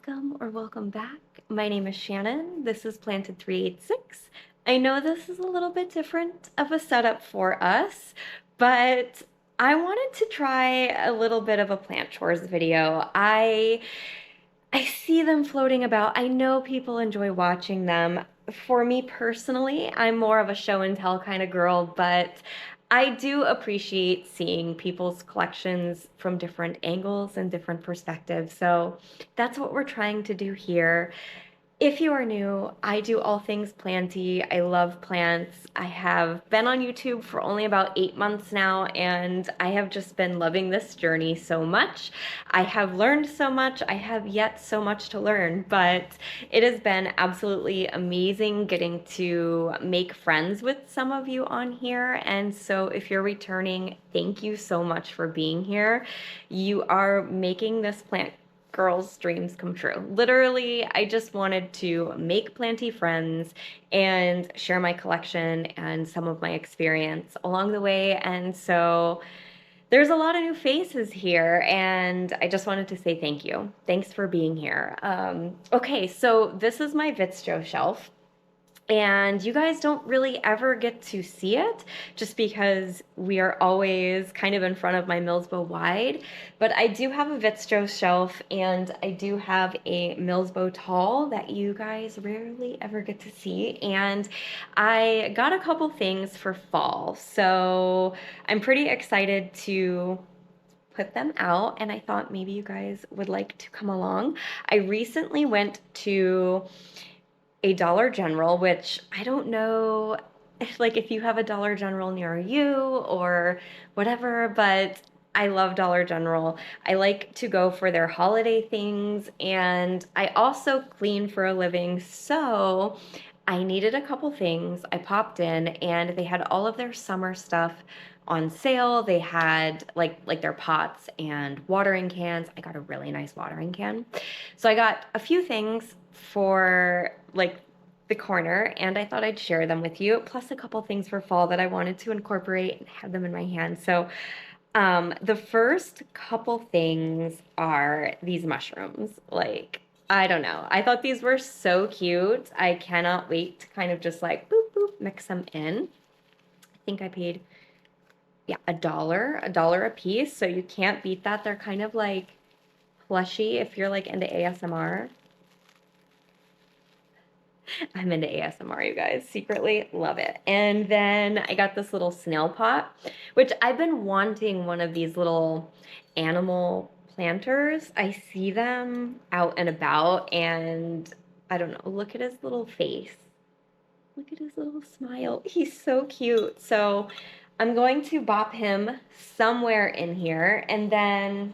Welcome or welcome back. My name is Shannon. This is Planted 386. I know this is a little bit different of a setup for us, but I wanted to try a little bit of a plant chores video. I see them floating about. I know people enjoy watching them. For me personally, I'm more of a show and tell kind of girl, but I do appreciate seeing people's collections from different angles and different perspectives. So that's what we're trying to do here. If you are new, I do all things planty. I love plants. I have been on YouTube for only about 8 months now, and I have just been loving this journey so much. I have learned so much. I have yet so much to learn, but it has been absolutely amazing getting to make friends with some of you on here. And so if you're returning, thank you so much for being here. You are making this plant girls' dreams come true. Literally, I just wanted to make planty friends and share my collection and some of my experience along the way. And so there's a lot of new faces here, and I just wanted to say thank you. Thanks for being here. Okay, so this is my Vitstro shelf. And you guys don't really ever get to see it just because we are always kind of in front of my Millsbow wide. But I do have a Vitstro shelf and I do have a Millsbow tall that you guys rarely ever get to see. And I got a couple things for fall. So I'm pretty excited to put them out, and I thought maybe you guys would like to come along. I recently went to a Dollar General, which I don't know if you have a Dollar General near you or whatever, but I love Dollar General. I like to go for their holiday things, and I also clean for a living, so I needed a couple things. I popped in and they had all of their summer stuff on sale. They had like their pots and watering cans. I got a really nice watering can. So I got a few things for like the corner, and I thought I'd share them with you, plus a couple things for fall that I wanted to incorporate and have them in my hand. So the first couple things are these mushrooms. Like, I don't know. I thought these were so cute. I cannot wait to kind of just like boop, boop, mix them in. I think I paid, yeah, a dollar a piece. So you can't beat that. They're kind of like plushy if you're like into ASMR. I'm into ASMR, you guys. Secretly love it. And then I got this little snail pot, which I've been wanting one of these little animal planters. I see them out and about, and I don't know, look at his little face. Look at his little smile. He's so cute. So I'm going to bop him somewhere in here, and then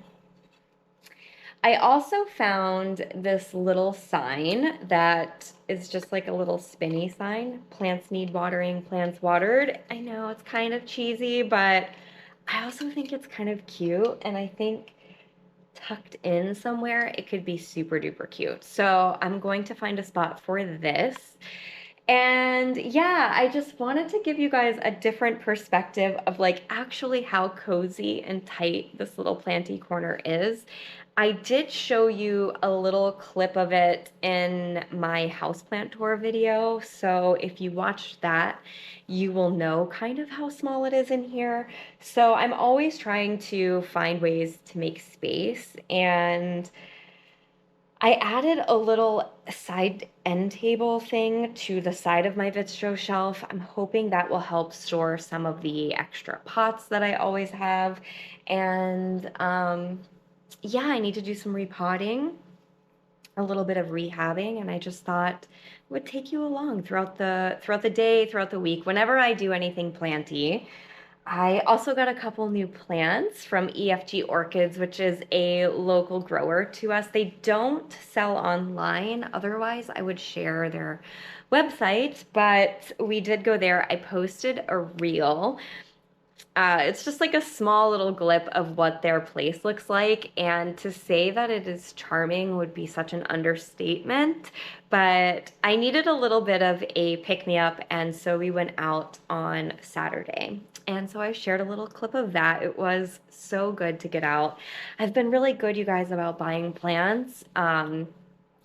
I also found this little sign that is just like a little spinny sign. Plants need watering, plants watered. I know it's kind of cheesy, but I also think it's kind of cute. And I think tucked in somewhere, it could be super duper cute. So I'm going to find a spot for this. And yeah, I just wanted to give you guys a different perspective of like actually how cozy and tight this little planty corner is. I did show you a little clip of it in my houseplant tour video, so if you watched that, you will know kind of how small it is in here. So I'm always trying to find ways to make space, and I added a little side end table thing to the side of my Vitstro shelf. I'm hoping that will help store some of the extra pots that I always have. And yeah, I need to do some repotting, a little bit of rehabbing, and I just thought it would take you along throughout the day, throughout the week, whenever I do anything planty. I also got a couple new plants from EFG Orchids, which is a local grower to us. They don't sell online, otherwise I would share their website, but we did go there. I posted a reel. It's just like a small little glip of what their place looks like, and to say that it is charming would be such an understatement, but I needed a little bit of a pick-me-up, and so we went out on Saturday. And so I shared a little clip of that. It was so good to get out. I've been really good, you guys, about buying plants.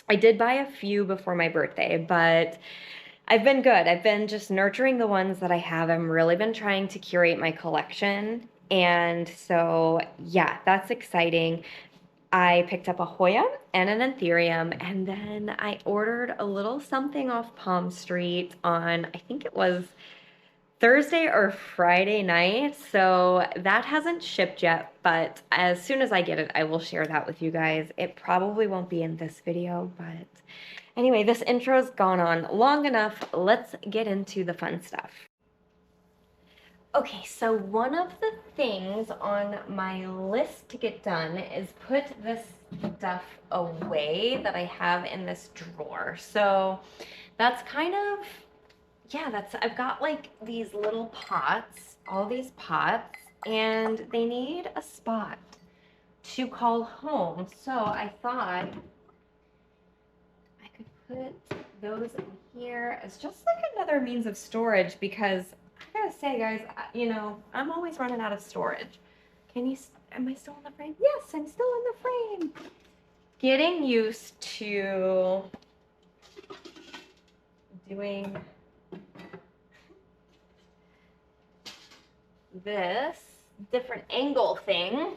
I did buy a few before my birthday, but I've been good. I've been just nurturing the ones that I have. I've really been trying to curate my collection. And so, yeah, that's exciting. I picked up a Hoya and an Anthurium, and then I ordered a little something off Palm Street on, I think it was Thursday or Friday night. So that hasn't shipped yet, but as soon as I get it, I will share that with you guys. It probably won't be in this video, but anyway, this intro's gone on long enough. Let's get into the fun stuff. Okay, so one of the things on my list to get done is put this stuff away that I have in this drawer. So that's kind of, yeah, I've got like these little pots, all these pots, and they need a spot to call home. So I thought I could put those in here as just like another means of storage, because I gotta say, guys, you know, I'm always running out of storage. Am I still in the frame? Yes, I'm still in the frame. Getting used to doing this different angle thing.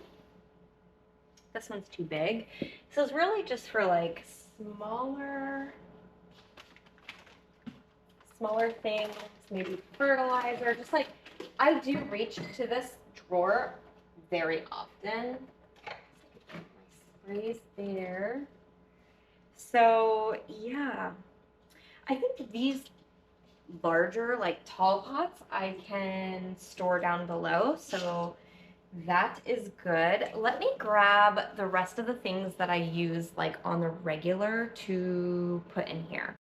This one's too big. So it's really just for like smaller things, maybe fertilizer, just like, I do reach to this drawer very often. My sprays there. So yeah, I think these larger, like tall pots, I can store down below. So that is good. Let me grab the rest of the things that I use like on the regular to put in here.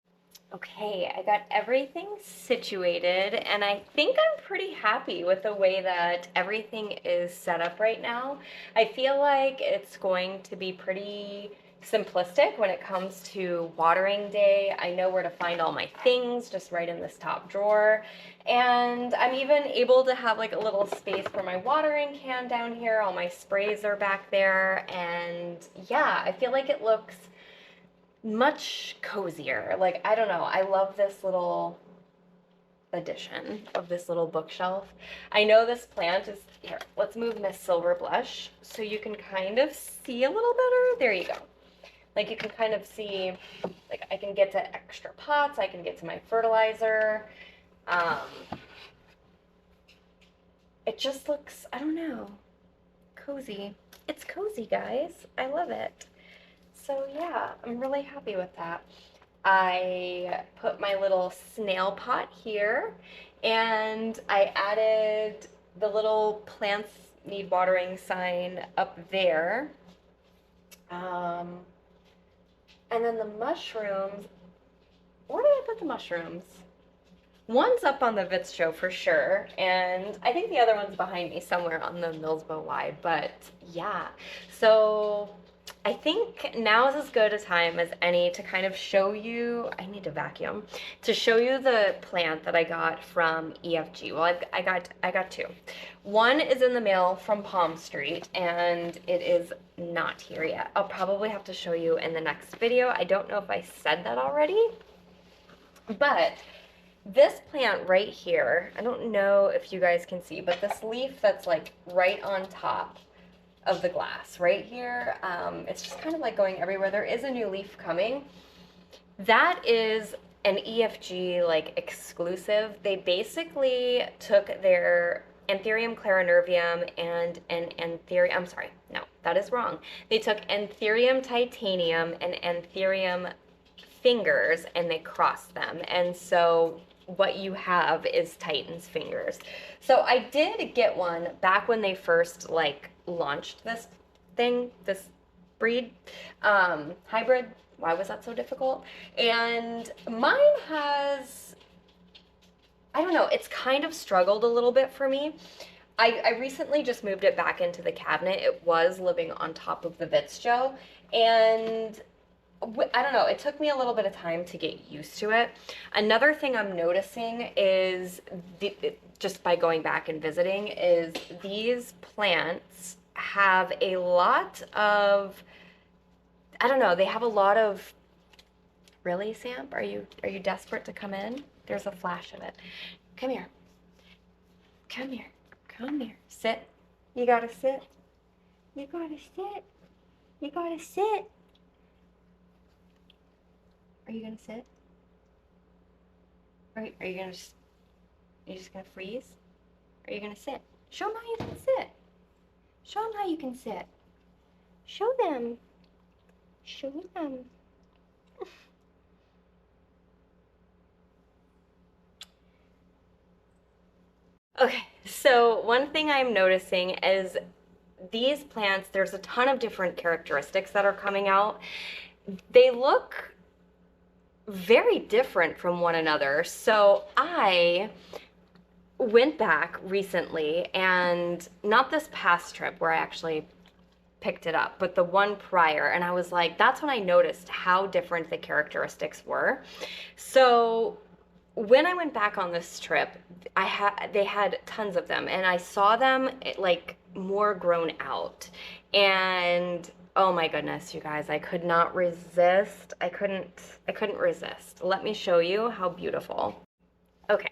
Okay, I got everything situated, and I think I'm pretty happy with the way that everything is set up right now. I feel like it's going to be pretty simplistic when it comes to watering day. I know where to find all my things, just right in this top drawer. And I'm even able to have like a little space for my watering can down here. All my sprays are back there. And yeah, I feel like it looks much cozier. Like, I don't know. I love this little addition of this little bookshelf. I know this plant is, here, let's move Miss Silver Blush so you can kind of see a little better. There you go. Like, you can kind of see, like, I can get to extra pots, I can get to my fertilizer. It just looks, I don't know, cozy. It's cozy, guys. I love it. So yeah, I'm really happy with that. I put my little snail pot here, and I added the little plants need watering sign up there. And then the mushrooms, where did I put the mushrooms? One's up on the Vits show for sure, and I think the other one's behind me somewhere on the Millsbo Wide, but yeah. So I think now is as good a time as any to kind of show you, I need to vacuum, to show you the plant that I got from EFG. Well, I got two. One is in the mail from Palm Street, and it is not here yet. I'll probably have to show you in the next video. I don't know if I said that already, but this plant right here, I don't know if you guys can see, but this leaf that's like right on top of the glass right here, it's just kind of like going everywhere. There is a new leaf coming. That is an EFG like exclusive. They basically took their Anthurium clarinervium and an Anthurium, I'm sorry, no, that is wrong. They took Anthurium titanium and Anthurium fingers and they crossed them. And so what you have is Titan's fingers. So I did get one back when they first like launched this thing, this breed, hybrid. Why was that so difficult? And mine has, I don't know, it's kind of struggled a little bit for me. I recently just moved it back into the cabinet. It was living on top of the Vits Joe, and I don't know, it took me a little bit of time to get used to it. Another thing I'm noticing is, just by going back and visiting, is these plants have a lot of, I don't know, they have a lot of Really, Sam? Are you desperate to come in? There's a flash of it. Come here. Come here. Come here. Sit. You gotta sit. You gotta sit. You gotta sit. Are you gonna sit? Are you gonna just, are you just gonna freeze? Are you gonna sit? Show them how you can sit. Show them how you can sit. Show them. Show them. Okay, so one thing I'm noticing is these plants, there's a ton of different characteristics that are coming out. They look very different from one another. So I went back recently, and not this past trip where I actually picked it up, but the one prior, and I was like, that's when I noticed how different the characteristics were. So when I went back on this trip, they had tons of them, and I saw them like more grown out. And oh my goodness, you guys, I could not resist. I couldn't resist. Let me show you how beautiful. Okay.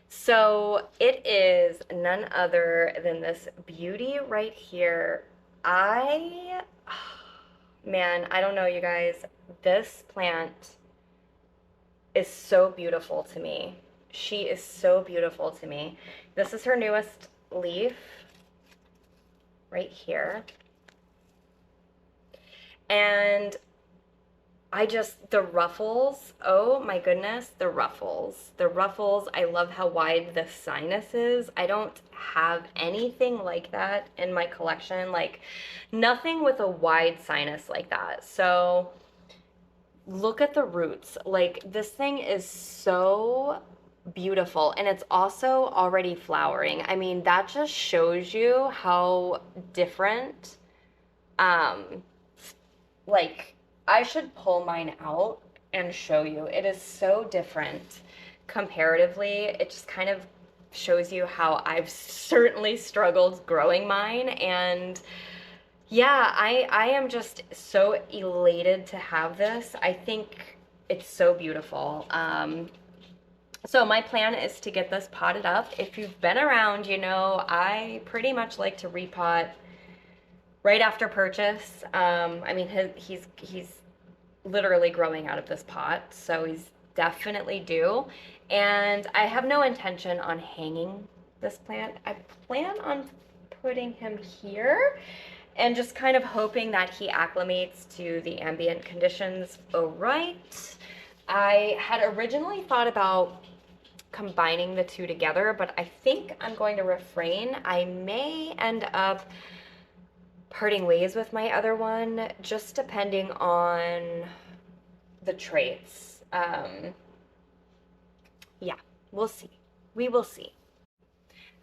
So it is none other than this beauty right here. Man, I don't know, you guys. This plant is so beautiful to me. She is so beautiful to me. This is her newest leaf right here. And the ruffles, oh my goodness, the ruffles. The ruffles, I love how wide the sinus is. I don't have anything like that in my collection, like nothing with a wide sinus like that. So look at the roots. Like this thing is so beautiful, and it's also already flowering. I mean, that just shows you how different, like, I should pull mine out and show you. It is so different comparatively. It just kind of shows you how I've certainly struggled growing mine. And yeah, I am just so elated to have this. I think it's so beautiful. So my plan is to get this potted up. If you've been around, you know, I pretty much like to repot right after purchase. I mean, he's literally growing out of this pot, so he's definitely due. And I have no intention on hanging this plant. I plan on putting him here and just kind of hoping that he acclimates to the ambient conditions. All right. I had originally thought about combining the two together, but I think I'm going to refrain. I may end up parting ways with my other one, just depending on the traits. Yeah, we'll see. We will see.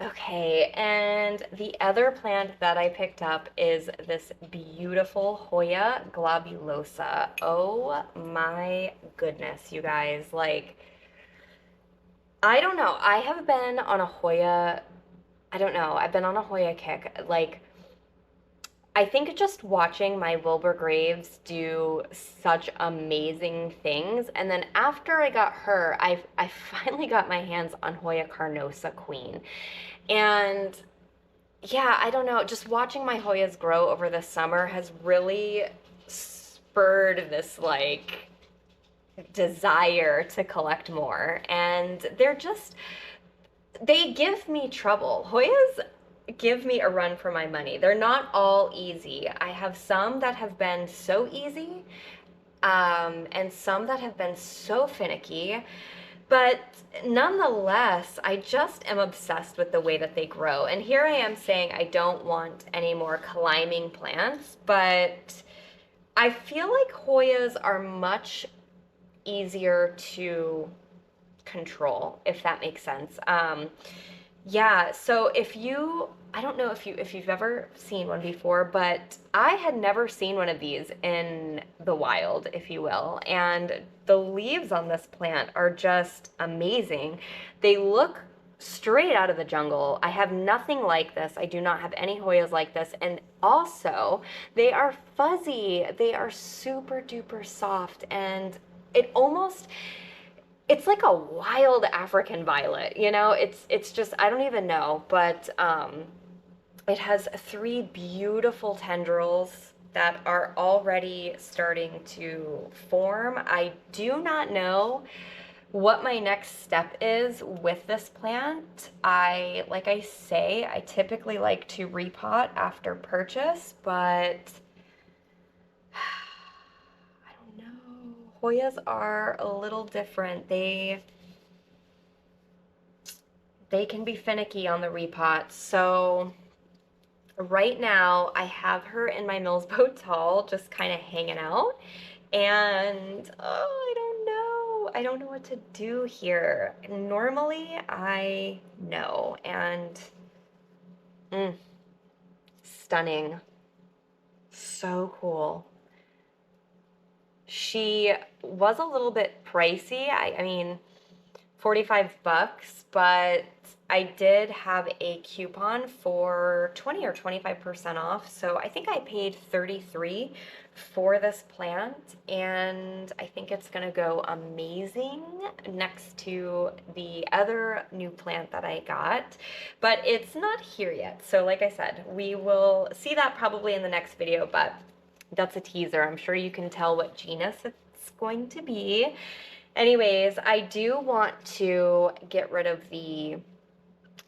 Okay, and the other plant that I picked up is this beautiful Hoya globulosa. Oh my goodness, you guys. Like, I don't know. I have been on a Hoya, I don't know. I've been on a Hoya kick. Like, I think just watching my Wilbur Graves do such amazing things, and then after I got her, I finally got my hands on Hoya Carnosa Queen. And yeah, I don't know, just watching my Hoyas grow over the summer has really spurred this like desire to collect more. And they give me trouble. Hoyas give me a run for my money. They're not all easy. I have some that have been so easy, and some that have been so finicky. But nonetheless, I just am obsessed with the way that they grow. And here I am saying I don't want any more climbing plants, but I feel like Hoyas are much easier to control, if that makes sense. Yeah, so I don't know if you've ever seen one before, but I had never seen one of these in the wild, if you will. And the leaves on this plant are just amazing. They look straight out of the jungle. I have nothing like this. I do not have any Hoyas like this. And also, they are fuzzy. They are super duper soft, and it almost, it's like a wild African violet, you know? It's just, I don't even know, but it has three beautiful tendrils that are already starting to form. I do not know what my next step is with this plant. Like I say, I typically like to repot after purchase, but I don't know. Hoyas are a little different. They can be finicky on the repot. So right now I have her in my Mills Botal just kind of hanging out. And oh, I don't know. I don't know what to do here. Normally I know. And mm, stunning. So cool. She was a little bit pricey. I mean, 45 bucks, but I did have a coupon for 20 or 25% off. So I think I paid 33 for this plant, and I think it's going to go amazing next to the other new plant that I got. But it's not here yet. So like I said, we will see that probably in the next video, but that's a teaser. I'm sure you can tell what genus it's going to be. Anyways, I do want to get rid of the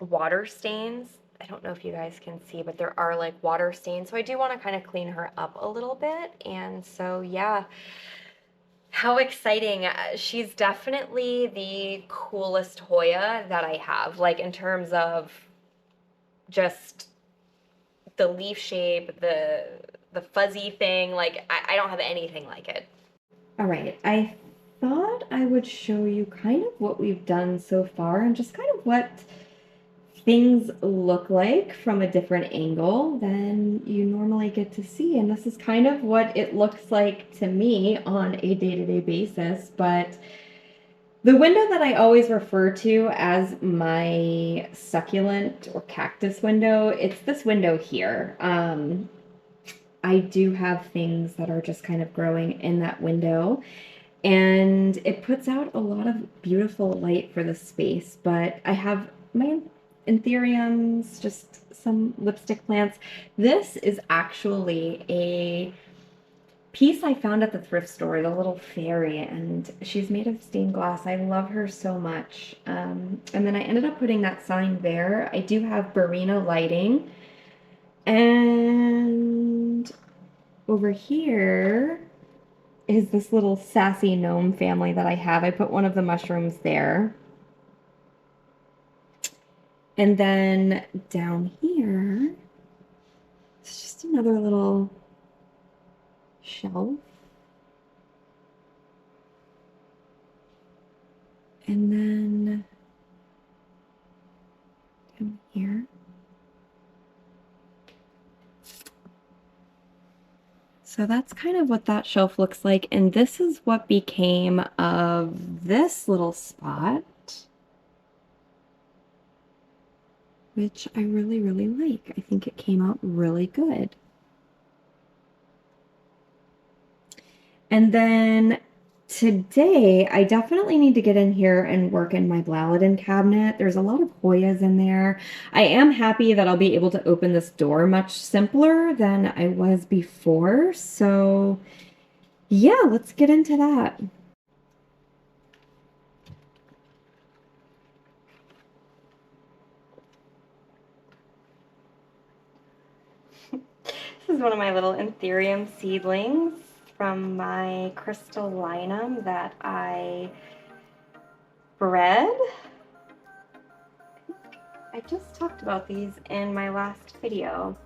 water stains. I don't know if you guys can see, but there are like water stains. So I do want to kind of clean her up a little bit. And so, yeah, how exciting. She's definitely the coolest Hoya that I have, like in terms of just the leaf shape, the fuzzy thing. Like I don't have anything like it. All right, I thought I would show you kind of what we've done so far and just kind of what things look like from a different angle than you normally get to see. And this is kind of what it looks like to me on a day-to-day basis. But the window that I always refer to as my succulent or cactus window, it's this window here. I do have things that are just kind of growing in that window, and it puts out a lot of beautiful light for the space. But I have my anthuriums, just some lipstick plants. This is actually a piece I found at the thrift store, the little fairy, and she's made of stained glass. I love her so much. And then I ended up putting that sign there. I do have Barina lighting, and over here is this little sassy gnome family that I have. I put one of the mushrooms there. And then down here, it's just another little shelf. And then down here. So that's kind of what that shelf looks like. And this is what became of this little spot, which I really, really like. I think it came out really good. And then today, I definitely need to get in here and work in my Blalladin cabinet. There's a lot of Hoyas in there. I am happy that I'll be able to open this door much simpler than I was before. So yeah, let's get into that. This is one of my little anthurium seedlings from my crystallinum that I bred. I just talked about these in my last video.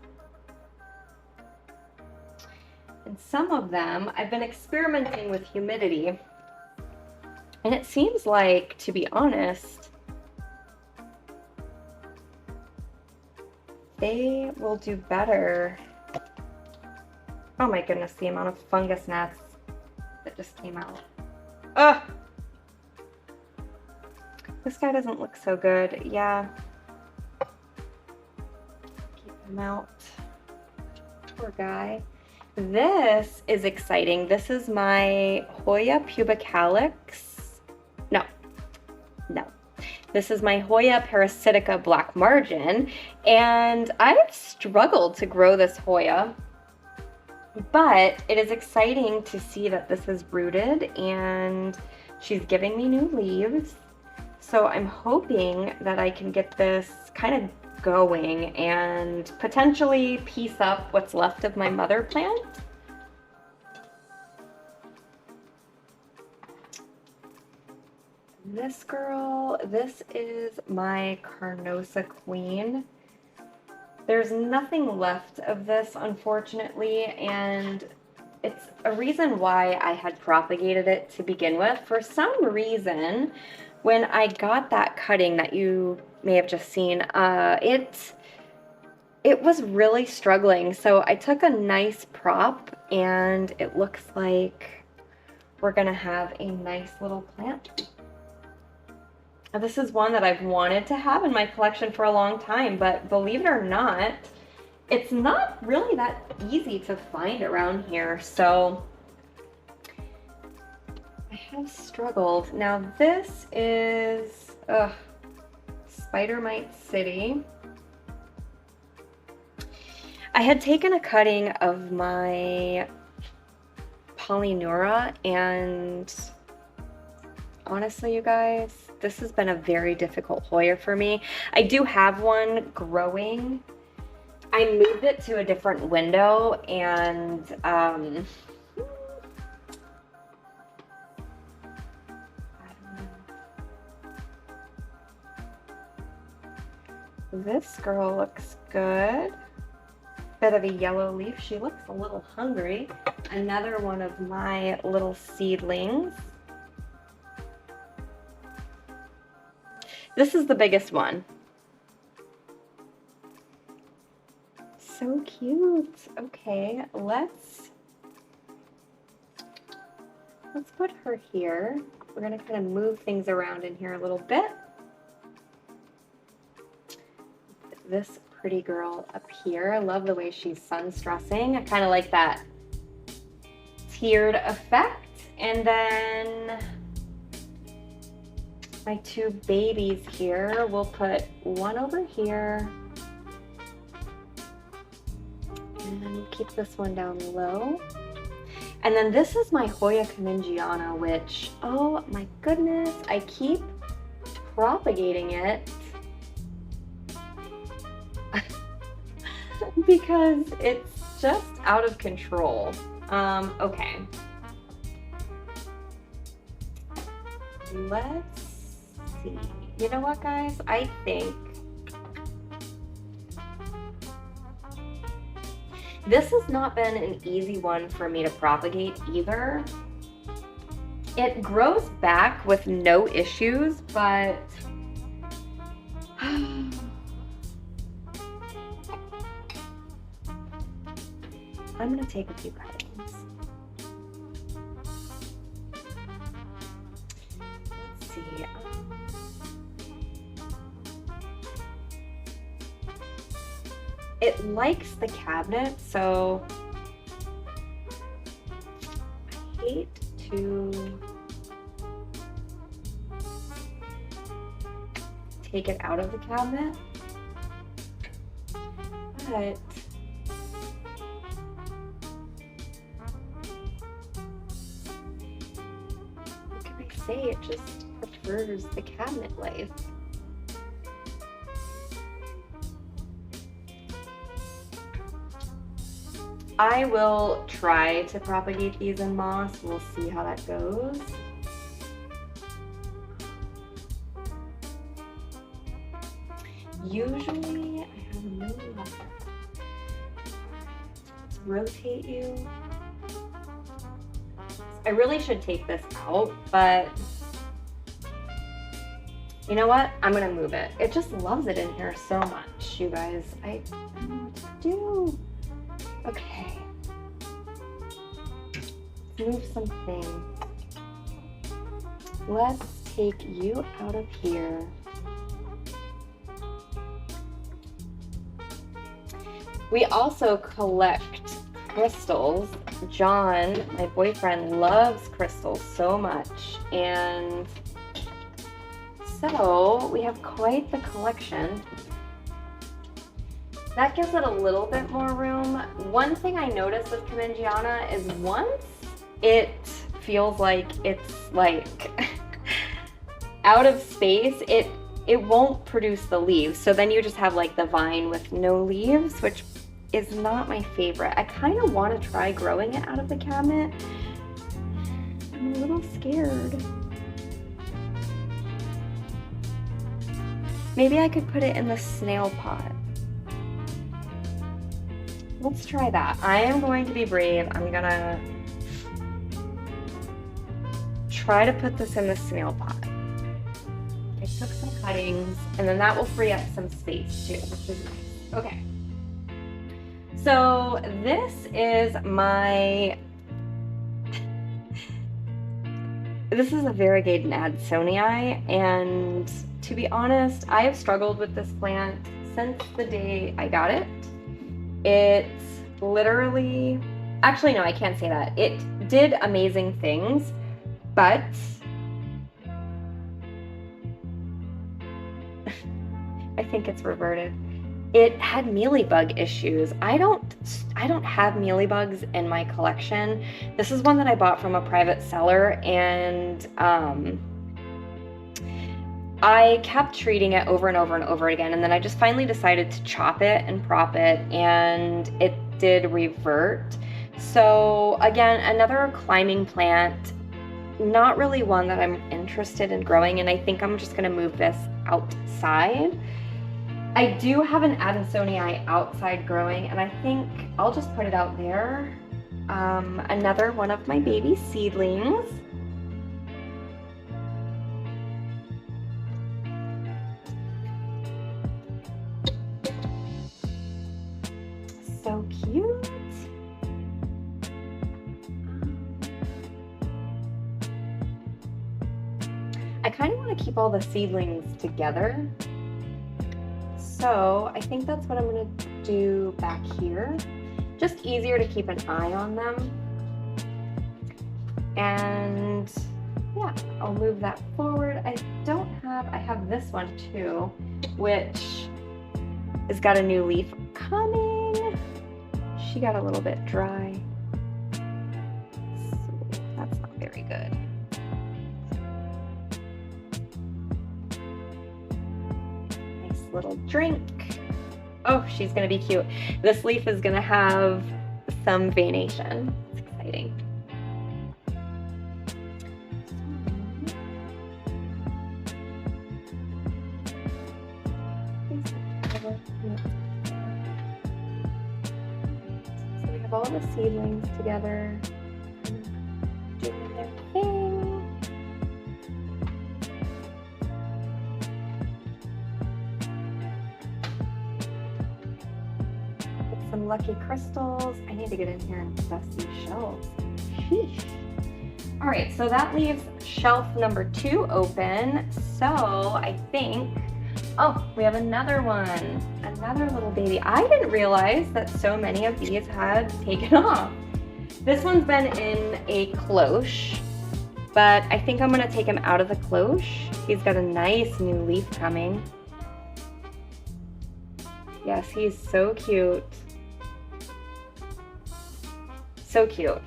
And some of them, I've been experimenting with humidity. And it seems like, to be honest, they will do better. Oh my goodness, the amount of fungus gnats that just came out. Ugh! This guy doesn't look so good. Yeah. Keep him out. Poor guy. This is exciting. This is my Hoya pubicalis. No, no. This is my Hoya parasitica black margin, and I've struggled to grow this Hoya, but it is exciting to see that this is rooted and she's giving me new leaves. So I'm hoping that I can get this kind of going and potentially piece up what's left of my mother plant. This girl, this is my Carnosa Queen. There's nothing left of this, unfortunately, and it's a reason why I had propagated it to begin with. For some reason, when I got that cutting that you may have just seen, it was really struggling. So I took a nice prop, and it looks like we're gonna have a nice little plant. Now, this is one that I've wanted to have in my collection for a long time, but believe it or not, it's not really that easy to find around here. So I have struggled. Now this is Spider Mite City. I had taken a cutting of my Polyneura, and honestly, you guys, this has been a very difficult Hoya for me. I do have one growing. I moved it to a different window, and this girl looks good. Bit of a yellow leaf. She looks a little hungry. Another one of my little seedlings. This is the biggest one. So cute. Okay, let's put her here. We're gonna kind of move things around in here a little bit. This pretty girl up here. I love the way she's sun stressing. I kind of like that tiered effect. And then my two babies here, we'll put one over here and keep this one down low. And then this is my Hoya Camingiana, which, oh my goodness, I keep propagating it because it's just out of control. Okay. Let's see. You know what, guys? I think this has not been an easy one for me to propagate either. It grows back with no issues, but I'm gonna take a few cuttings. Let's see. It likes the cabinet, so I hate to take it out of the cabinet, but what can I say? It just prefers the cabinet life. I will try to propagate these in moss. We'll see how that goes. Usually, I have a million left. Let's rotate you. I really should take this out, but you know what? I'm gonna move it. It just loves it in here so much, you guys. I don't know what to do. Okay. Let's move some things. Let's take you out of here. We also collect crystals. John, my boyfriend, loves crystals so much, and so we have quite the collection. That gives it a little bit more room. One thing I noticed with Kamingiana is once it feels like it's like out of space, it won't produce the leaves. So then you just have like the vine with no leaves, which is not my favorite. I kind of want to try growing it out of the cabinet. I'm a little scared. Maybe I could put it in the snail pot. Let's try that. I am going to be brave. I'm gonna try to put this in the snail pot. I took some cuttings, and then that will free up some space too, which is nice. Okay. So this is this is a variegated Adsonii, and to be honest, I have struggled with this plant since the day I got it. It's literally, actually no, I can't say that. It did amazing things, but I think it's reverted. It had mealybug issues. I don't have mealybugs in my collection. This is one that I bought from a private seller, and I kept treating it over and over and over again, and then I just finally decided to chop it and prop it, and it did revert. So again, another climbing plant, not really one that I'm interested in growing, and I think I'm just gonna move this outside. I do have an Adsonii outside growing, and I think I'll just put it out there. Another one of my baby seedlings. So cute. I kind of want to keep all the seedlings together. So I think that's what I'm going to do back here. Just easier to keep an eye on them. And yeah, I'll move that forward. I have this one too, which has got a new leaf coming. She got a little bit dry. So that's not very good. Little drink. Oh, she's gonna be cute. This leaf is gonna have some veination. It's exciting. So we have all the seedlings together, doing their thing. Some lucky crystals. I need to get in here and dust these shelves. Sheesh. All right, so that leaves shelf number 2 open. So I think, oh, we have another one, another little baby. I didn't realize that so many of these had taken off. This one's been in a cloche, but I think I'm gonna take him out of the cloche. He's got a nice new leaf coming. Yes, he's so cute. So cute.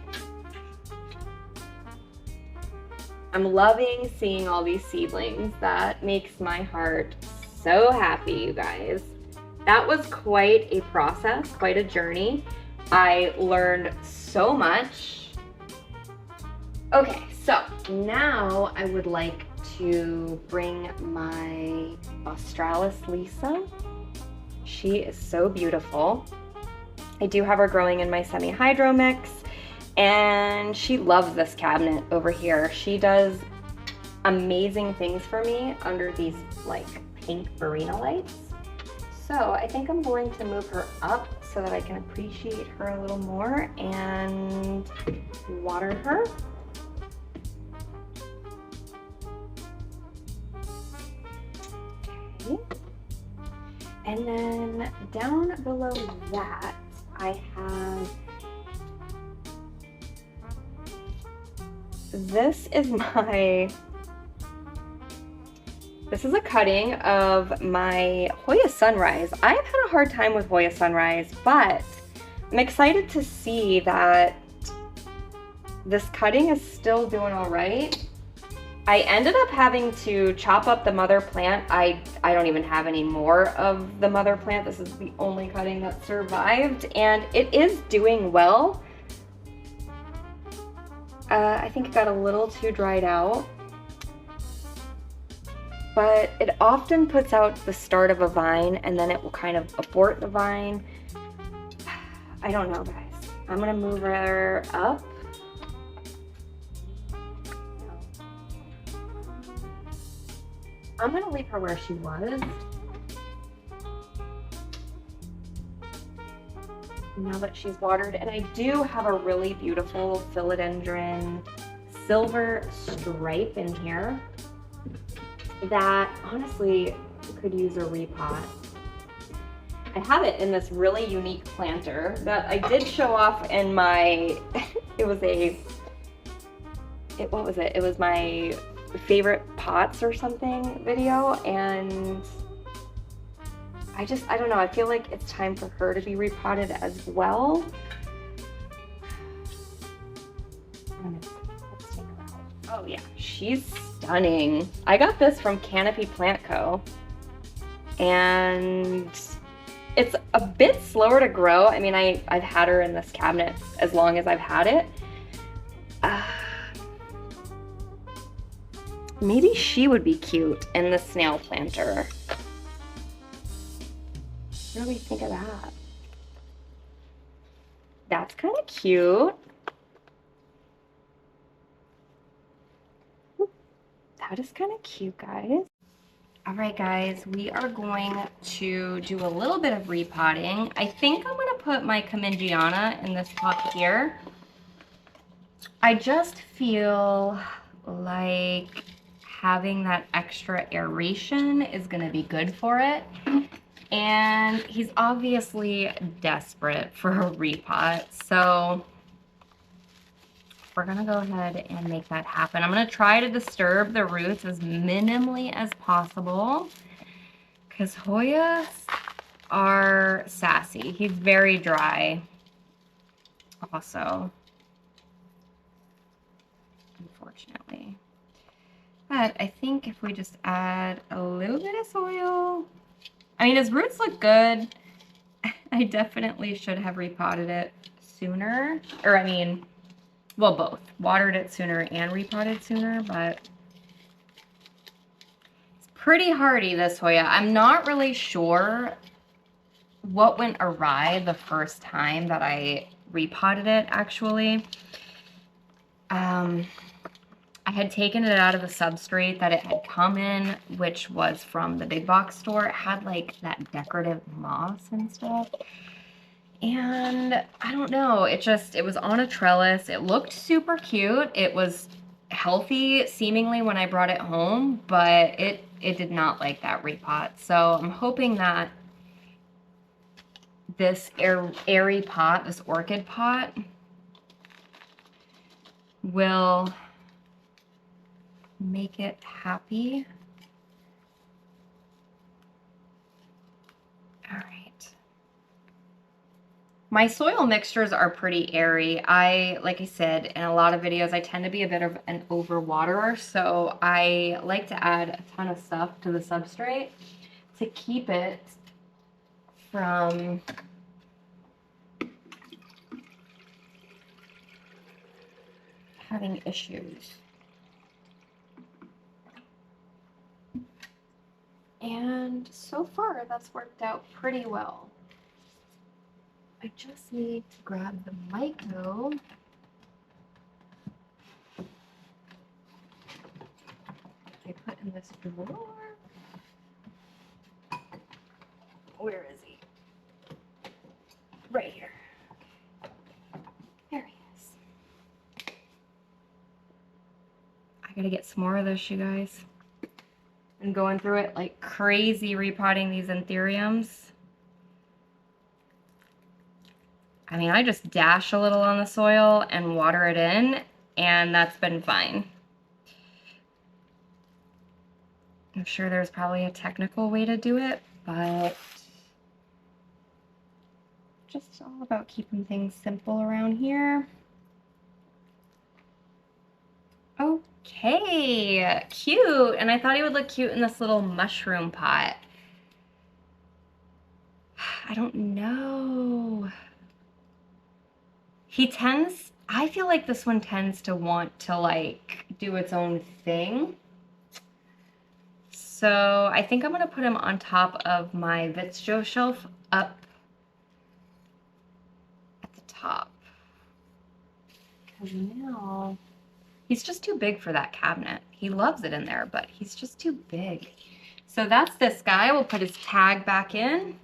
I'm loving seeing all these seedlings. That makes my heart so happy, you guys. That was quite a process, quite a journey. I learned so much. Okay, so now I would like to bring my Australis Lisa. She is so beautiful. I do have her growing in my semi-hydro mix, and she loves this cabinet over here. She does amazing things for me under these like pink marina lights. So I think I'm going to move her up so that I can appreciate her a little more and water her. Okay. And then down below that, I have this is a cutting of my Hoya Sunrise. I've had a hard time with Hoya Sunrise, but I'm excited to see that this cutting is still doing all right. I ended up having to chop up the mother plant. I don't even have any more of the mother plant. This is the only cutting that survived, and it is doing well. I think it got a little too dried out, but it often puts out the start of a vine and then it will kind of abort the vine. I don't know, guys. I'm gonna move her up. I'm gonna leave her where she was. Now that she's watered, and I do have a really beautiful philodendron silver stripe in here that honestly could use a repot. I have it in this really unique planter that I did show off in my, it was my favorite pots or something video, and I don't know, I feel like it's time for her to be repotted as well. Let's take her out. Oh yeah, she's stunning. I got this from Canopy Plant Co. And it's a bit slower to grow. I mean, I've had her in this cabinet as long as I've had it. Maybe she would be cute in the snail planter. What do we think of that? That's kind of cute. That is kind of cute, guys. All right, guys, we are going to do a little bit of repotting. I think I'm going to put my Commingiana in this pot here. I just feel like having that extra aeration is going to be good for it. And he's obviously desperate for a repot, so we're gonna go ahead and make that happen. I'm gonna try to disturb the roots as minimally as possible because Hoyas are sassy. He's very dry also, unfortunately. But I think if we just add a little bit of soil, I mean, his roots look good. I definitely should have repotted it sooner. Or, I mean, well, both. Watered it sooner and repotted sooner, but it's pretty hardy, this Hoya. I'm not really sure what went awry the first time that I repotted it, actually. I had taken it out of the substrate that it had come in, which was from the big box store. It had like that decorative moss and stuff. And I don't know, it was on a trellis. It looked super cute. It was healthy seemingly when I brought it home, but it did not like that repot. So I'm hoping that this airy pot, this orchid pot, will make it happy. All right. My soil mixtures are pretty airy. Like I said, in a lot of videos, I tend to be a bit of an overwaterer, so I like to add a ton of stuff to the substrate to keep it from having issues. And so far, that's worked out pretty well. I just need to grab the myco. I put in this drawer. Where is he? Right here. There he is. I gotta get some more of this, you guys. I'm going through it like crazy, repotting these anthuriums. I mean, I just dash a little on the soil and water it in, and that's been fine. I'm sure there's probably a technical way to do it, but just all about keeping things simple around here. Okay, cute. And I thought he would look cute in this little mushroom pot. I don't know. I feel like this one tends to want to like do its own thing. So I think I'm gonna put him on top of my Vitjo shelf up at the top. Because now he's just too big for that cabinet. He loves it in there, but he's just too big. So that's this guy. We'll put his tag back in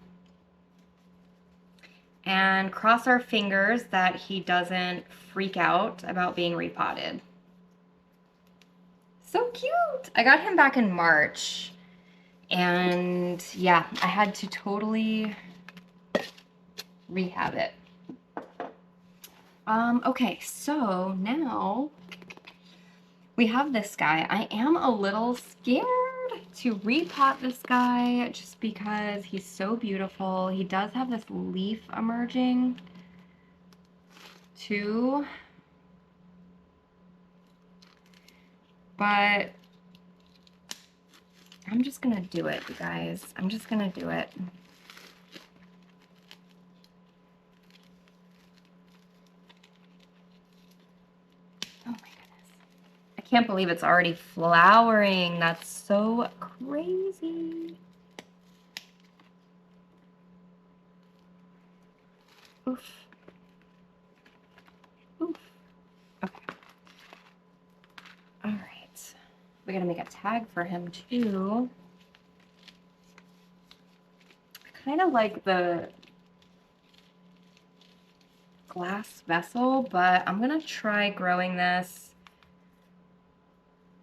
and cross our fingers that he doesn't freak out about being repotted. So cute. I got him back in March, and yeah, I had to totally rehab it. Okay, so now we have this guy. I am a little scared to repot this guy just because he's so beautiful. He does have this leaf emerging too, but I'm just gonna do it, you guys. I'm just gonna do it. Oh my goodness. I can't believe it's already flowering. That's so crazy. Oof. Oof. Okay. All right. We gotta make a tag for him too. I kind of like the glass vessel, but I'm gonna try growing this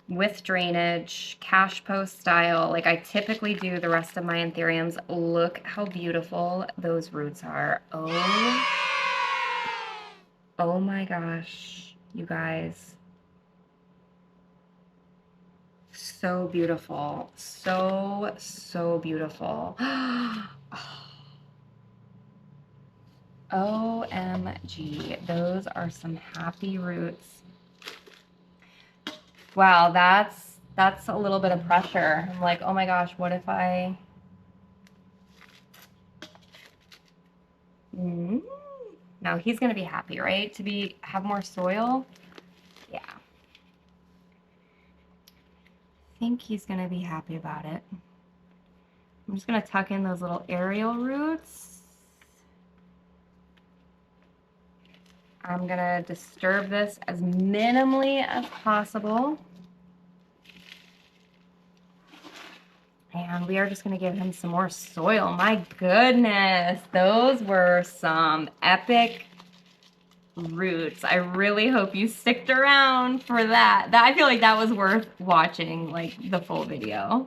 with drainage, cash post style, like I typically do the rest of my anthuriums. Look how beautiful those roots are. Oh my gosh, you guys. So beautiful. So, so beautiful. OMG, those are some happy roots. Wow, that's a little bit of pressure. I'm like, oh my gosh, what if I... No, he's gonna be happy, right? To have more soil? Yeah. I think he's gonna be happy about it. I'm just gonna tuck in those little aerial roots. I'm gonna disturb this as minimally as possible. And we are just gonna give him some more soil. My goodness, those were some epic roots. I really hope you sticked around for that. I feel like that was worth watching, like the full video.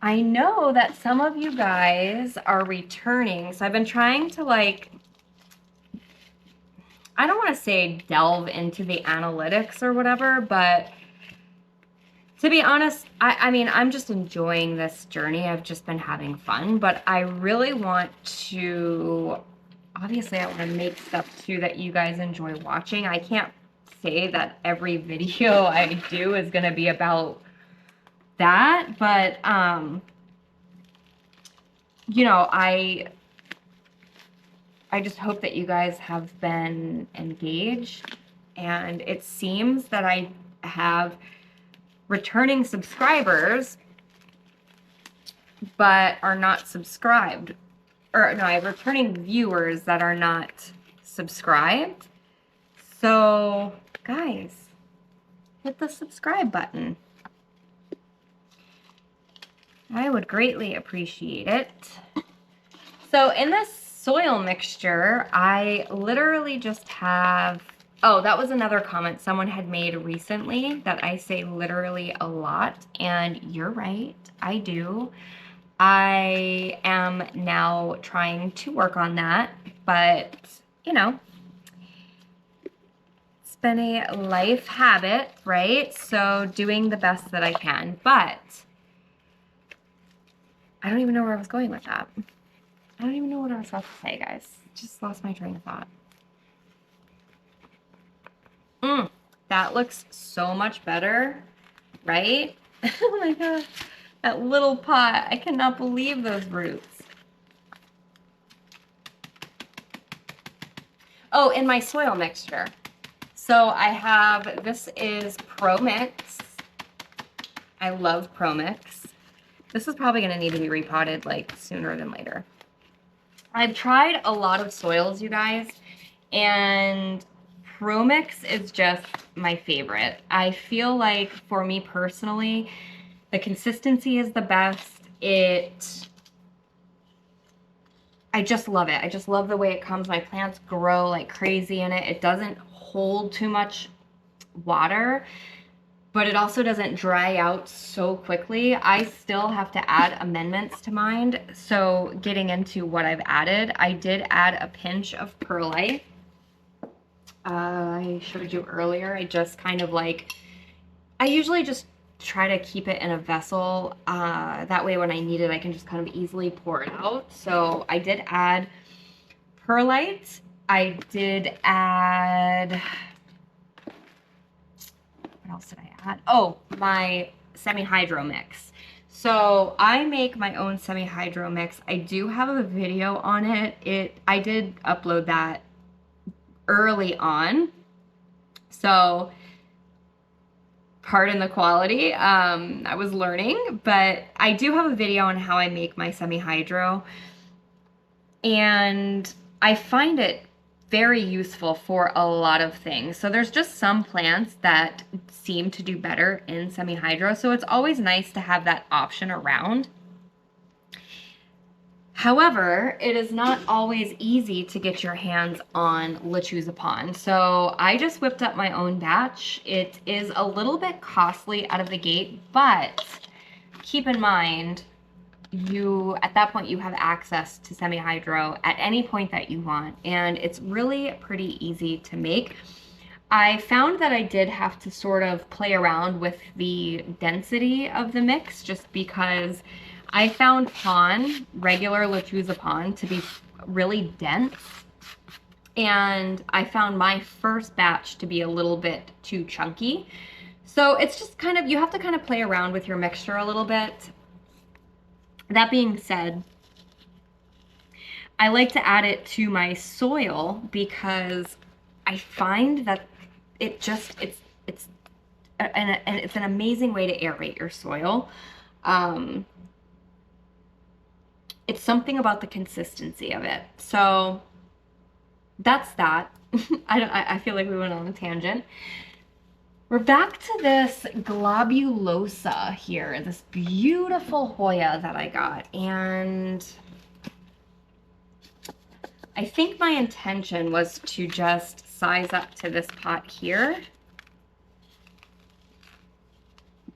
I know that some of you guys are returning, so I've been trying to like, I don't want to say delve into the analytics or whatever, but to be honest, I mean, I'm just enjoying this journey. I've just been having fun, but I really want to, obviously I want to make stuff too that you guys enjoy watching. I can't say that every video I do is going to be about that, but, you know, I just hope that you guys have been engaged, and it seems that I have returning subscribers but are not subscribed, or no, I have returning viewers that are not subscribed. So guys, hit the subscribe button. I would greatly appreciate it. So in this soil mixture, I literally just have, oh, that was another comment someone had made recently, that I say literally a lot, and you're right, I do. I am now trying to work on that, but you know, been a life habit, right? So doing the best that I can, but I don't even know where I was going with that. I don't even know what I was about to say, guys. Just lost my train of thought. That looks so much better, right? Oh my God, that little pot. I cannot believe those roots. Oh, and my soil mixture. So I have, this is Pro Mix. I love Pro Mix. This is probably gonna need to be repotted like sooner than later. I've tried a lot of soils, you guys, and Pro Mix is just my favorite. I feel like for me personally, the consistency is the best. I just love it. I just love the way it comes. My plants grow like crazy in it. It doesn't hold too much water, but it also doesn't dry out so quickly. I still have to add amendments to mine. So getting into what I've added, I did add a pinch of perlite. I showed you earlier. I just kind of like, I usually just try to keep it in a vessel. That way when I need it, I can just kind of easily pour it out. So I did add perlite. I did add, what else did I add? Oh, my semi-hydro mix. So I make my own semi-hydro mix. I do have a video on it. I did upload that early on. So pardon the quality, I was learning, but I do have a video on how I make my semi-hydro, and I find it very useful for a lot of things. So there's just some plants that seem to do better in semi-hydro, so it's always nice to have that option around. However, it is not always easy to get your hands on Lechuzapon. So I just whipped up my own batch. It is a little bit costly out of the gate, but keep in mind, at that point you have access to semi-hydro at any point that you want, and it's really pretty easy to make. I found that I did have to sort of play around with the density of the mix, just because I found regular Lechuzapon, to be really dense, and I found my first batch to be a little bit too chunky. So it's just kind of, you have to kind of play around with your mixture a little bit. That being said, I like to add it to my soil because I find that it's an amazing way to aerate your soil. It's something about the consistency of it. So that's that. I feel like we went on a tangent. We're back to this globulosa here, this beautiful Hoya that I got. And I think my intention was to just size up to this pot here.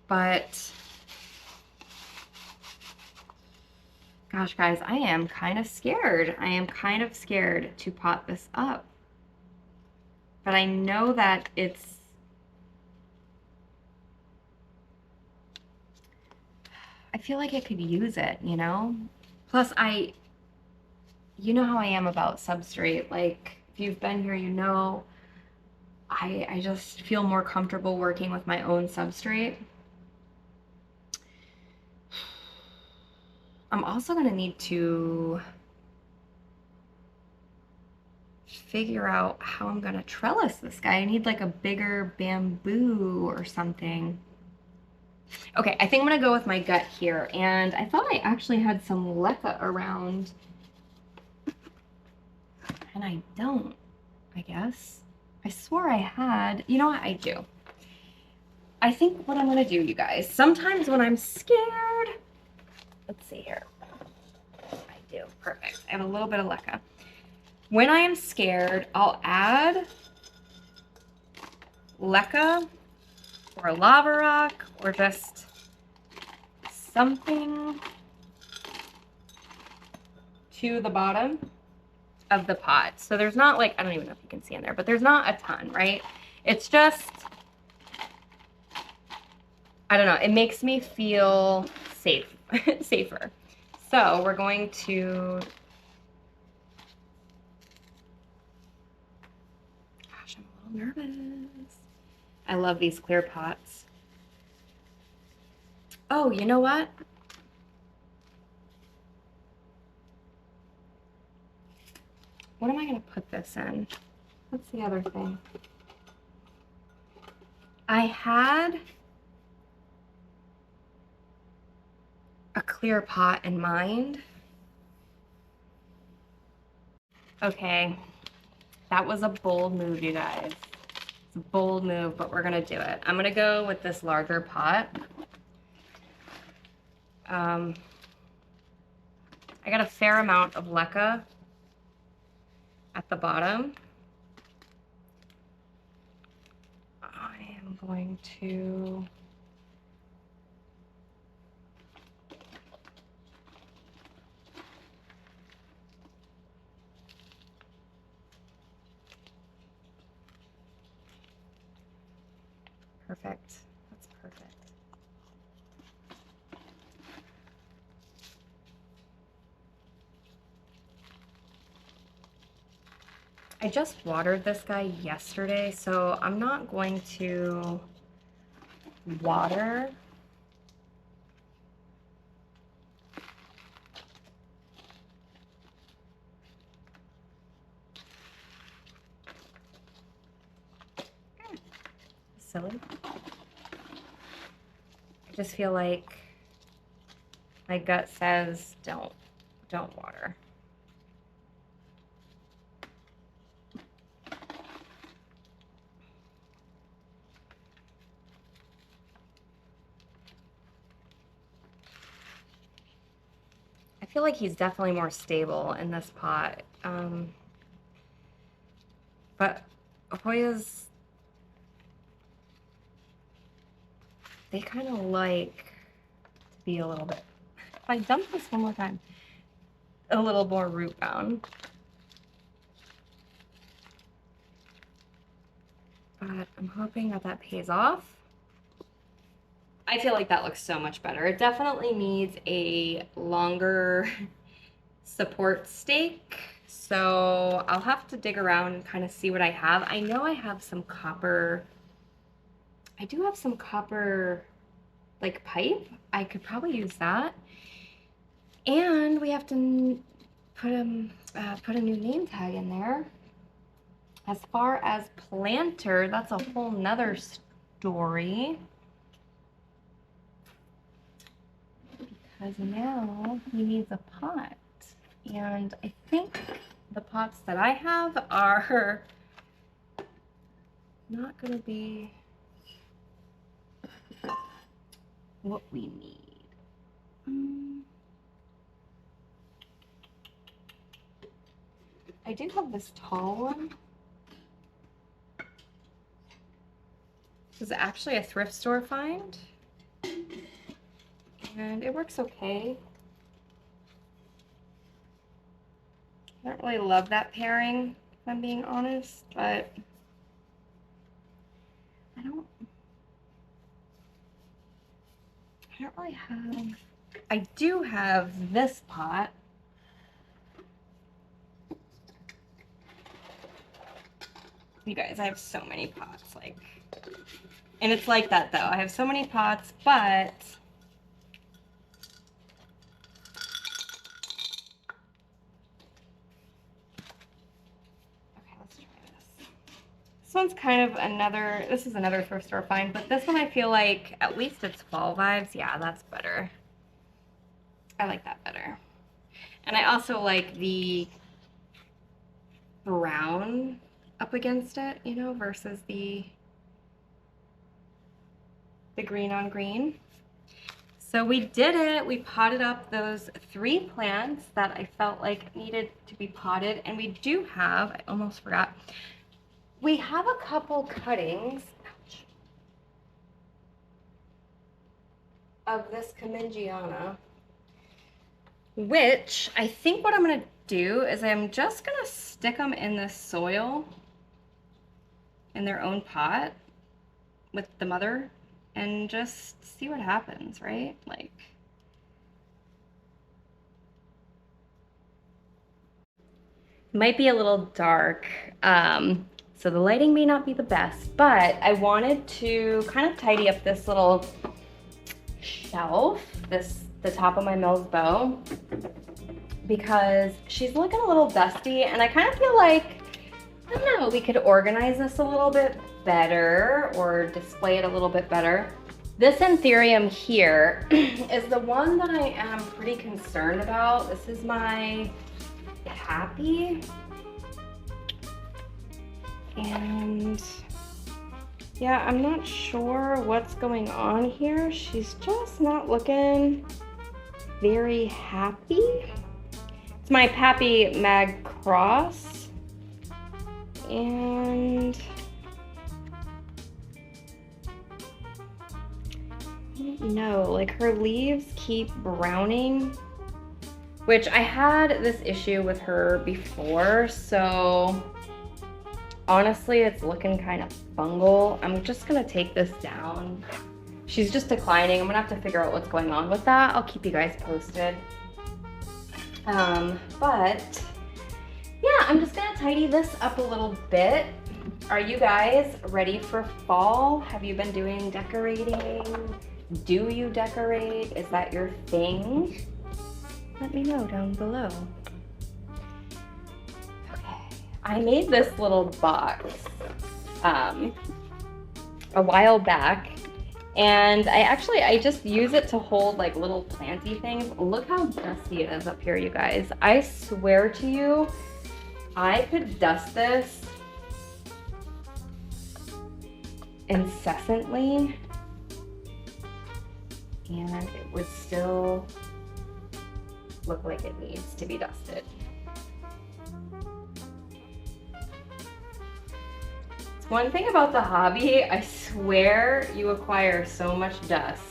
But gosh, guys, I am kind of scared. I am kind of scared to pot this up. But I know that I feel like I could use it, you know? Plus, you know how I am about substrate. Like, if you've been here, you know, I just feel more comfortable working with my own substrate. I'm also going to need to figure out how I'm going to trellis this guy. I need like a bigger bamboo or something. Okay, I think I'm going to go with my gut here. And I thought I actually had some leca around. And I don't, I guess. I swore I had. You know what? I do. I think what I'm going to do, you guys, sometimes when I'm scared, let's see here. I do. Perfect. I have a little bit of leca. When I am scared, I'll add leca or lava rock or just something to the bottom of the pot. So there's not like, I don't even know if you can see in there, but there's not a ton, right? It's just, I don't know, it makes me feel safer. So we're going to, gosh, I'm a little nervous. I love these clear pots. Oh, you know what? What am I going to put this in? What's the other thing? I had a clear pot in mind. Okay, that was a bold move, you guys. It's a bold move, but we're gonna do it. I'm gonna go with this larger pot. I got a fair amount of leca at the bottom. I am going to perfect. That's perfect. I just watered this guy yesterday, so I'm not going to water. Silly. I just feel like my gut says don't water. I feel like he's definitely more stable in this pot. But Hoyas, they kind of like to be a little bit, if I dump this one more time, a little more root bound. But I'm hoping that that pays off. I feel like that looks so much better. It definitely needs a longer support stake. So I'll have to dig around and kind of see what I have. I know I have some copper. I do have some copper like pipe. I could probably use that. And we have to put a new name tag in there. As far as planter, that's a whole nother story. Because now he needs a pot. And I think the pots that I have are not going to be what we need. I do have this tall one. This is actually a thrift store find. And it works okay. I don't really love that pairing, if I'm being honest, but I don't really have, I do have this pot. You guys, I have so many pots, like, and it's like that though. I have so many pots, but this one's kind of another, this is another thrift store find, but this one I feel like at least it's fall vibes. Yeah, that's better. I like that better. And I also like the brown up against it, you know, versus the green on green. So we did it. We potted up those 3 plants that I felt like needed to be potted. And we do have, I almost forgot, we have a couple cuttings of this Commengiana, which I think what I'm going to do is I'm just going to stick them in this soil in their own pot with the mother and just see what happens, right? Like, might be a little dark, so the lighting may not be the best, but I wanted to kind of tidy up this little shelf, the top of my Mills bow, because she's looking a little dusty, and I kind of feel like, I don't know, we could organize this a little bit better or display it a little bit better. This anthurium here is the one that I am pretty concerned about. This is my Happy, and yeah, I'm not sure what's going on here. She's just not looking very happy. It's my Pappy Mag Cross, and I don't know, like her leaves keep browning, which I had this issue with her before, so honestly, it's looking kind of fungal. I'm just gonna take this down. She's just declining. I'm gonna have to figure out what's going on with that. I'll keep you guys posted. But yeah, I'm just gonna tidy this up a little bit. Are you guys ready for fall? Have you been doing decorating? Do you decorate? Is that your thing? Let me know down below. Okay, I made this little box a while back, and I just use it to hold like little planty things. Look how dusty it is up here, you guys. I swear to you, I could dust this incessantly and it would still look like it needs to be dusted. It's one thing about the hobby, I swear you acquire so much dust.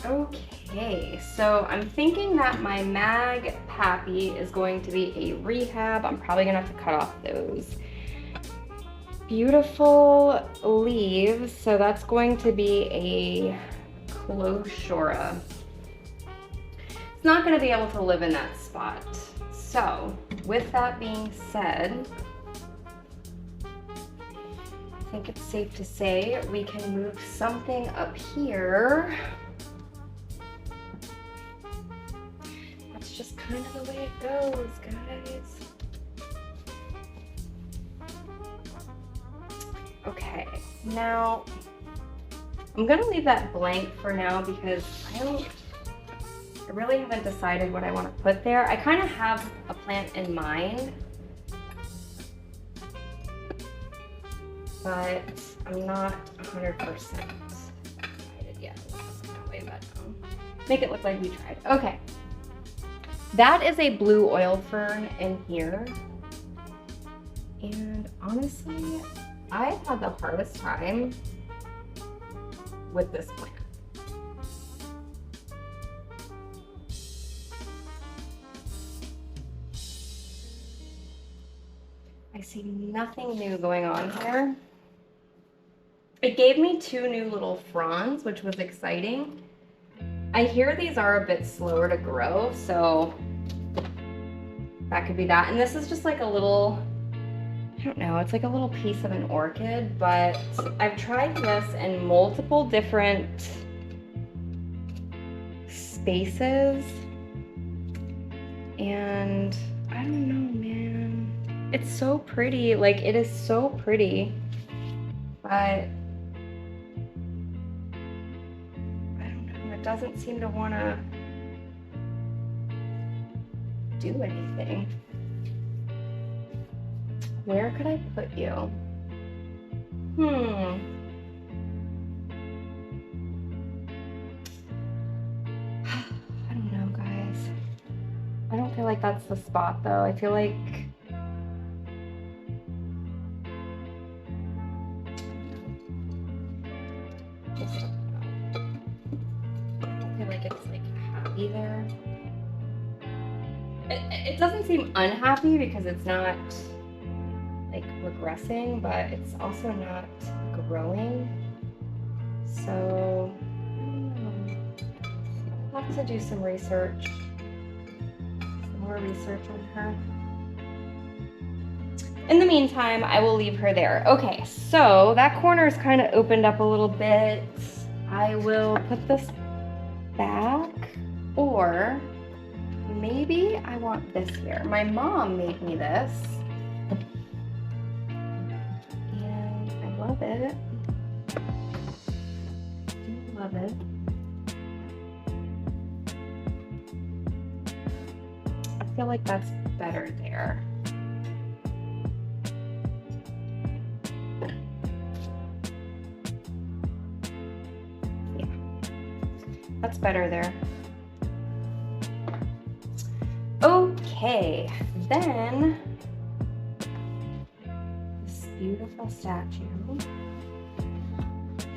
Okay, so I'm thinking that my Mag Pappy is going to be a rehab. I'm probably gonna have to cut off those beautiful leaves. So that's going to be a Clochora. It's not gonna be able to live in that spot. So with that being said, I think it's safe to say we can move something up here. That's just kind of the way it goes, guys. Okay, now I'm gonna leave that blank for now because I really haven't decided what I want to put there. I kind of have a plant in mind, but I'm not 100% decided yet. Let's kind of wave that down. Make it look like we tried. Okay. That is a blue oil fern in here. And honestly, I've had the hardest time with this plant. I see nothing new going on here. It gave me 2 new little fronds, which was exciting. I hear these are a bit slower to grow, so that could be that. And this is just like a little, I don't know, it's like a little piece of an orchid, but I've tried this in multiple different spaces, and I don't know, man. It's so pretty, like it is so pretty, but I don't know, it doesn't seem to want to do anything. Where could I put you? I don't know, guys. I don't feel like that's the spot though. I feel like it's like happy there. It doesn't seem unhappy because it's not like regressing, but it's also not growing. So I'll have to do some research, some more research on her. In the meantime, I will leave her there. Okay, so that corner is kind of opened up a little bit. I will put this back, or maybe I want this here. My mom made me this, and I love it. I love it. I feel like that's better there. Yeah, that's better there. Okay, then this beautiful statue.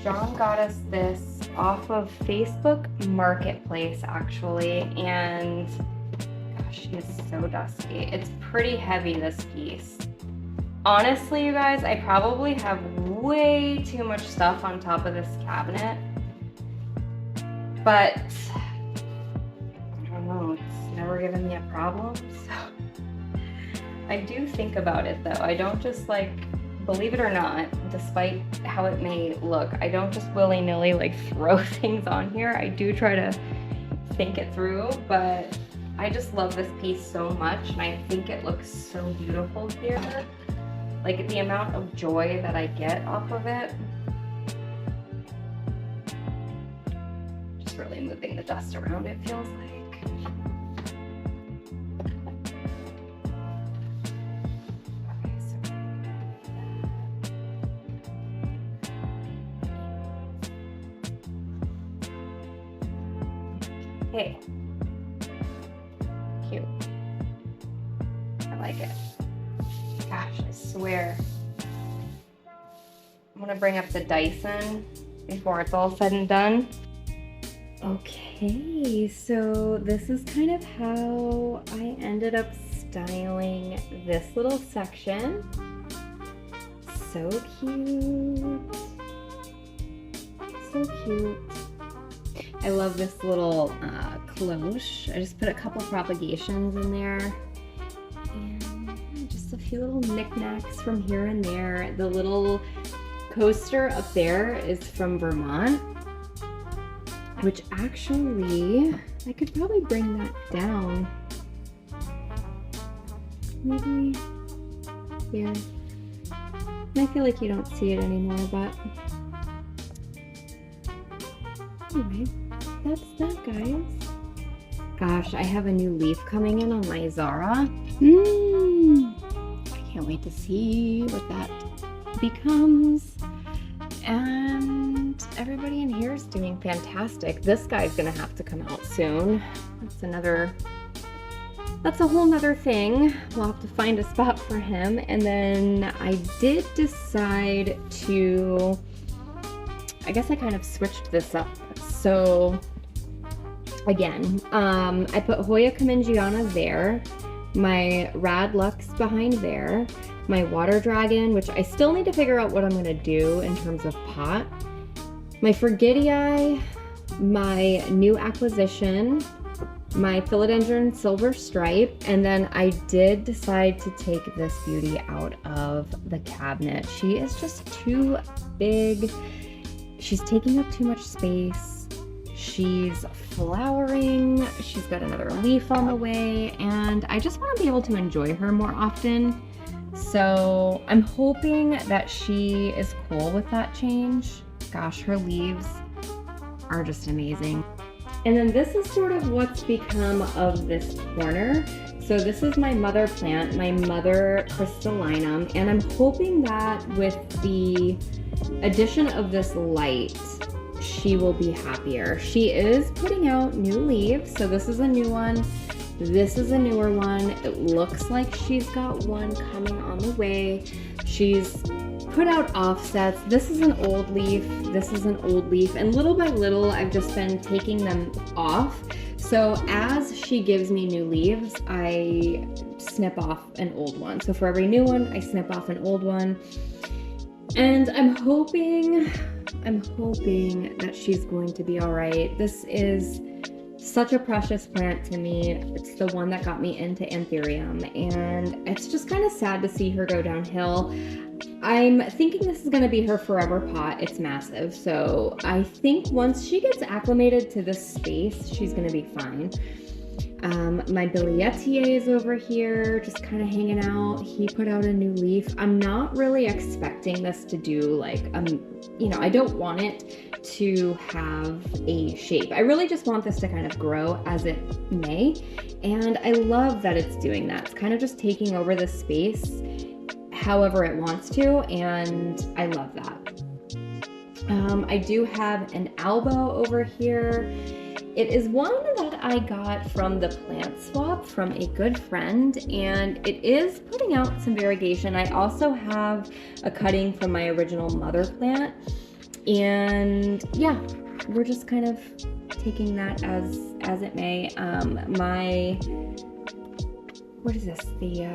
John got us this off of Facebook Marketplace, actually, and gosh, she is so dusty. It's pretty heavy, this piece. Honestly, you guys, I probably have way too much stuff on top of this cabinet, but I don't know, it's never given me a problem, so I do think about it though. I don't just like, believe it or not, despite how it may look, I don't just willy-nilly like throw things on here. I do try to think it through, but I just love this piece so much, and I think it looks so beautiful here. Like the amount of joy that I get off of it. Just really moving the dust around, it feels like. Okay. Cute. I like it. Gosh, I swear. I'm gonna bring up the Dyson before it's all said and done. Okay, so this is kind of how I ended up styling this little section. So cute. So cute. I love this little cloche. I just put a couple propagations in there. And just a few little knickknacks from here and there. The little coaster up there is from Vermont, which actually, I could probably bring that down. Maybe here. And I feel like you don't see it anymore, but anyway, that's that, guys. Gosh, I have a new leaf coming in on my Zara. I can't wait to see what that becomes. And everybody in here is doing fantastic. This guy's gonna have to come out soon. That's a whole nother thing. We'll have to find a spot for him. And then I did decide to, I guess I kind of switched this up. So again, I put Hoya Comengiana there, my Rad Lux behind there, my Water Dragon, which I still need to figure out what I'm gonna do in terms of pot, my Forgetii, my new acquisition, my Philodendron Silver Stripe, and then I did decide to take this beauty out of the cabinet. She is just too big. She's taking up too much space. She's flowering. She's got another leaf on the way, and I just want to be able to enjoy her more often. So I'm hoping that she is cool with that change. Gosh, her leaves are just amazing. And then this is sort of what's become of this corner. So this is my mother plant, my mother crystallinum, and I'm hoping that with the addition of this light, she will be happier. She is putting out new leaves, so this is a new one. This is a newer one. It looks like she's got one coming on the way. She's put out offsets. This is an old leaf. This is an old leaf. And little by little, I've just been taking them off. So as she gives me new leaves, I snip off an old one. So for every new one, I snip off an old one. And I'm hoping that she's going to be all right. This is such a precious plant to me. It's the one that got me into anthurium, and it's just kind of sad to see her go downhill. I'm thinking this is going to be her forever pot. It's massive, so I think once she gets acclimated to this space, she's going to be fine. My Billietier is over here, just kind of hanging out. He put out a new leaf. I'm not really expecting this to do like, you know, I don't want it to have a shape. I really just want this to kind of grow as it may. And I love that it's doing that. It's kind of just taking over the space however it wants to, and I love that. I do have an Albo over here. It is one that I got from the plant swap from a good friend, and it is putting out some variegation. I also have a cutting from my original mother plant, and yeah, we're just kind of taking that as it may. What is this? The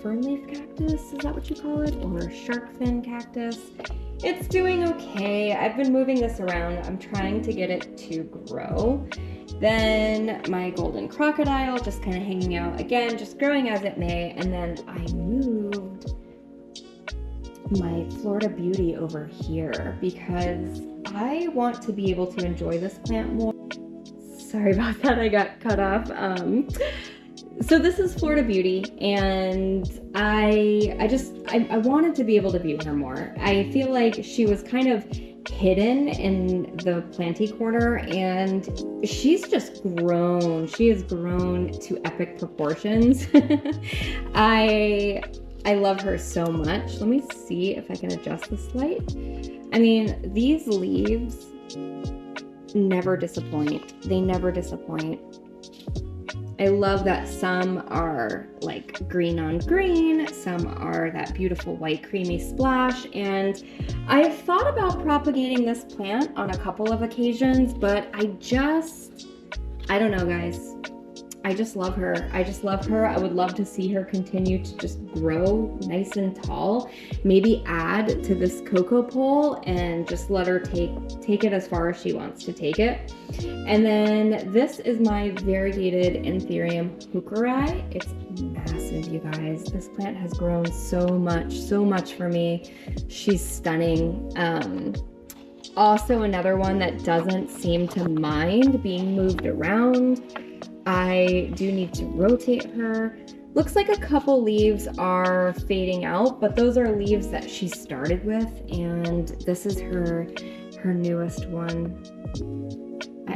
fern leaf cactus, is that what you call it? Or shark fin cactus? It's doing okay. I've been moving this around. I'm trying to get it to grow. Then my golden crocodile just kind of hanging out again, just growing as it may. And then I moved my Florida Beauty over here because I want to be able to enjoy this plant more. Sorry about that, I got cut off. So this is Florida Beauty, and I wanted to be able to view her more. I feel like she was kind of hidden in the planty corner, and she's just grown. She has grown to epic proportions. I love her so much. Let me see if I can adjust this light. I mean, these leaves never disappoint. They never disappoint. I love that some are like green on green, some are that beautiful white creamy splash, and I've thought about propagating this plant on a couple of occasions, but I don't know, guys. I just love her. I just love her. I would love to see her continue to just grow nice and tall. Maybe add to this cocoa pole and just let her take it as far as she wants to take it. And then this is my variegated Anthurium hookeri. It's massive, you guys. This plant has grown so much for me. She's stunning. Also another one that doesn't seem to mind being moved around. I do need to rotate her. Looks like a couple leaves are fading out, but those are leaves that she started with, and this is her newest one.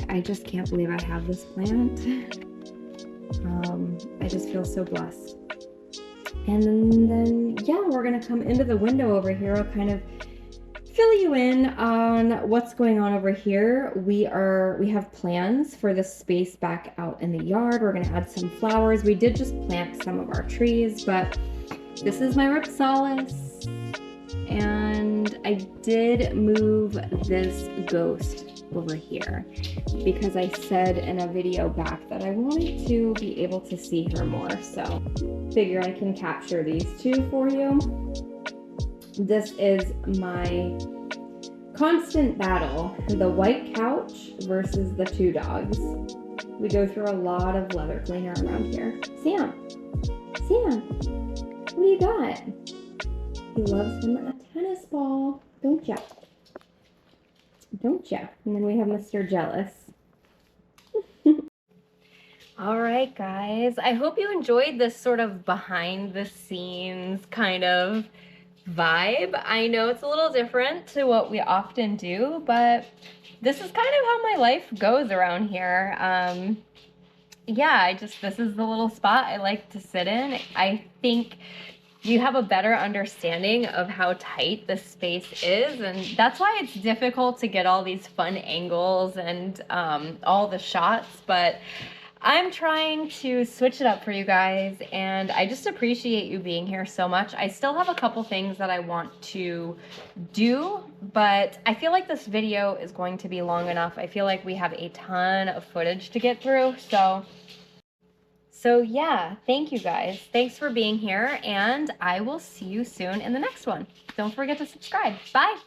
I just can't believe I have this plant. I just feel so blessed. And then yeah, we're gonna come into the window over here. I'll kind of fill you in on what's going on over here. We have plans for the space back out in the yard. We're gonna add some flowers. We did just plant some of our trees, but this is my Ripsalis. And I did move this ghost over here because I said in a video back that I wanted to be able to see her more. So figure I can capture these two for you. This is my constant battle, the white couch versus the two dogs. We go through a lot of leather cleaner around here. Sam, what do you got? He loves him a tennis ball, don't ya? Don't ya? And then we have Mr. Jealous. All right, guys. I hope you enjoyed this sort of behind the scenes kind of vibe. I know it's a little different to what we often do, but this is kind of how my life goes around here. Yeah, this is the little spot I like to sit in. I think you have a better understanding of how tight this space is, and that's why it's difficult to get all these fun angles and all the shots, but I'm trying to switch it up for you guys, and I just appreciate you being here so much. I still have a couple things that I want to do, but I feel like this video is going to be long enough. I feel like we have a ton of footage to get through, so So yeah, thank you guys. Thanks for being here, and I will see you soon in the next one. Don't forget to subscribe. Bye.